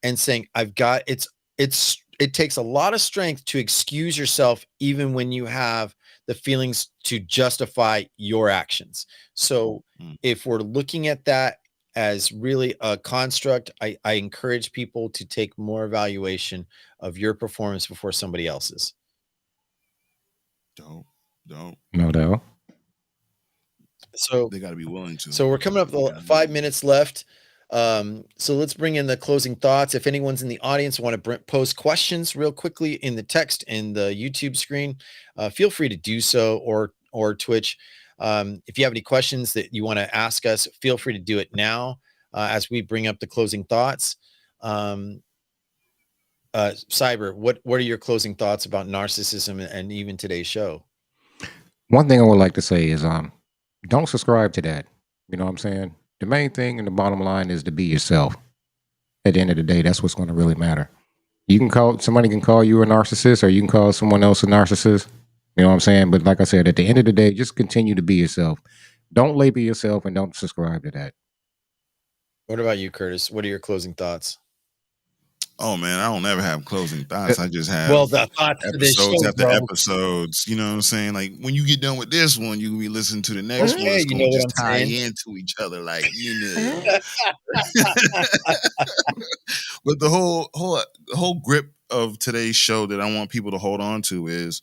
and saying, I've got it takes a lot of strength to excuse yourself even when you have the feelings to justify your actions. So mm. if we're looking at that as really a construct, I encourage people to take more evaluation of your performance before somebody else's. Don't, don't. No doubt. So They got to be willing to. So we're coming up They to got to be 5 minutes left. So let's bring in the closing thoughts. If anyone's in the audience want to post questions real quickly in the text in the YouTube screen, feel free to do so, or Twitch. If you have any questions that you want to ask us, feel free to do it now as we bring up the closing thoughts. Um, Cyber, what are your closing thoughts about narcissism and even today's show? One thing I would like to say is don't subscribe to that. You know what I'm saying? The main thing and the bottom line is to be yourself. At the end of the day, that's what's going to really matter. You can call somebody can call you a narcissist, or you can call someone else a narcissist. You know what I'm saying? But like I said, at the end of the day, just continue to be yourself. Don't label yourself and don't subscribe to that. What about you, Curtis? What are your closing thoughts? Oh man, I don't never have closing Uh, thoughts. I just have Well, the thoughts for this episodes show, after bro. episodes. You know what I'm saying? Like when you get done with this one, you will be listening to the next one. Okay, It's you gonna know what just I'm tie saying? into each other, like but the whole grip of today's show that I want people to hold on to is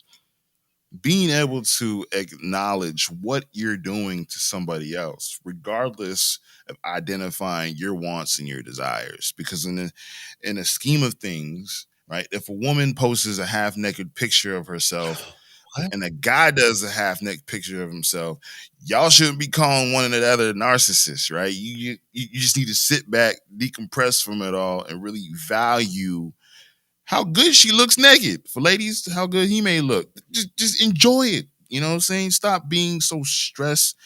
being able to acknowledge what you're doing to somebody else, regardless of identifying your wants and your desires. Because in the scheme of things, right, if a woman posts a half naked picture of herself What? and a guy does a half naked picture of himself, y'all shouldn't be calling one another narcissists, right? You just need to sit back, decompress from it all, and really value how good she looks naked. For ladies, how good he may look. Just enjoy it. You know what I'm saying? Stop being so stressed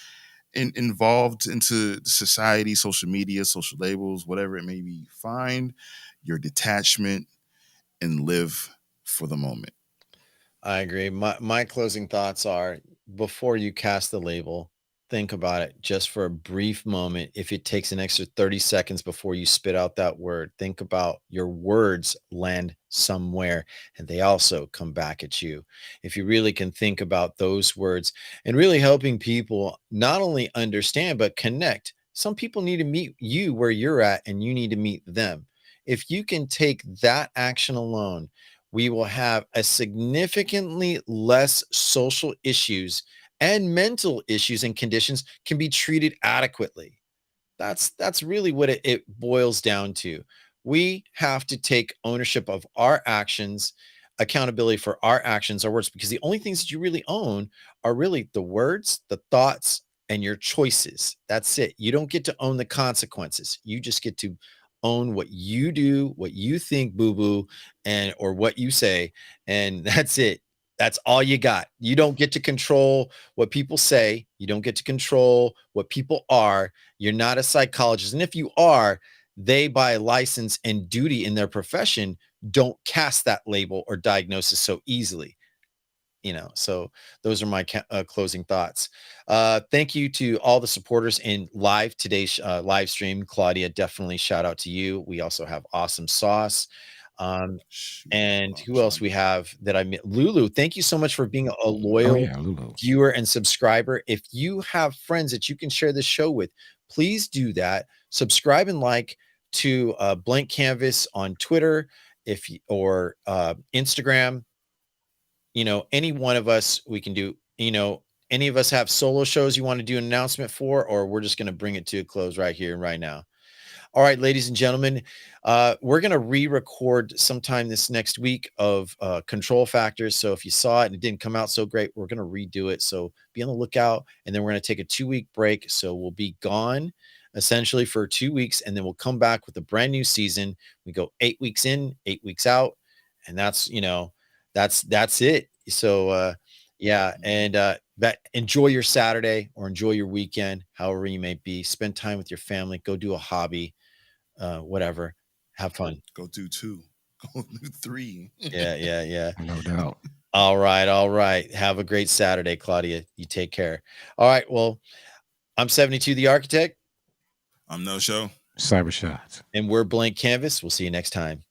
and involved into society, social media, social labels, whatever it may be. Find your detachment and live for the moment. I agree. My closing thoughts are before you cast the label, think about it just for a brief moment. If it takes an extra 30 seconds before you spit out that word, think about your words land somewhere and they also come back at you. If you really can think about those words and really helping people not only understand but connect. Some people need to meet you where you're at and you need to meet them. If you can take that action alone, we will have a significantly less social issues and mental issues and conditions can be treated adequately. That's really what it boils down to. We have to take ownership of our actions, accountability for our actions, our words, because the only things that you really own are really the words, the thoughts, and your choices. That's it. You don't get to own the consequences. You just get to own what you do, what you think, boo boo, and or what you say, and that's it. That's all you got. You don't get to control what people say. You don't get to control what people are. You're not a psychologist. And if you are, they, by license and duty in their profession, don't cast that label or diagnosis so easily. So those are my closing thoughts. Thank you to all the supporters in today's live stream. Claudia, definitely shout out to you. We also have Awesome Sauce. Um, Shoot, hold and on, who else son. we have that I met? Lulu, thank you so much for being a oh loyal yeah, Lulu. viewer and subscriber. If you have friends that you can share this show with, please do that. Subscribe and like to Blank Canvas on Twitter or Instagram. Any one of us we can do. Any of us have solo shows you want to do an announcement for, or we're just going to bring it to a close right here and right now. All right, ladies and gentlemen, we're going to re-record sometime this next week of Control Factors. So if you saw it and it didn't come out so great, we're going to redo it. So be on the lookout. And then we're going to take a 2-week break. So we'll be gone essentially for 2 weeks, and then we'll come back with a brand new season. We go 8 weeks in, 8 weeks out, and that's it. So yeah, and enjoy your Saturday or enjoy your weekend, however you may be. Spend time with your family. Go do a hobby, whatever. Have fun. Go do two. Go do three. Yeah, yeah, yeah. No doubt. All right, all right. Have a great Saturday, Claudia. You take care. All right. Well, I'm 72 the architect, I'm no show. Cyber shots. and we're Blank Canvas. We'll see you next time.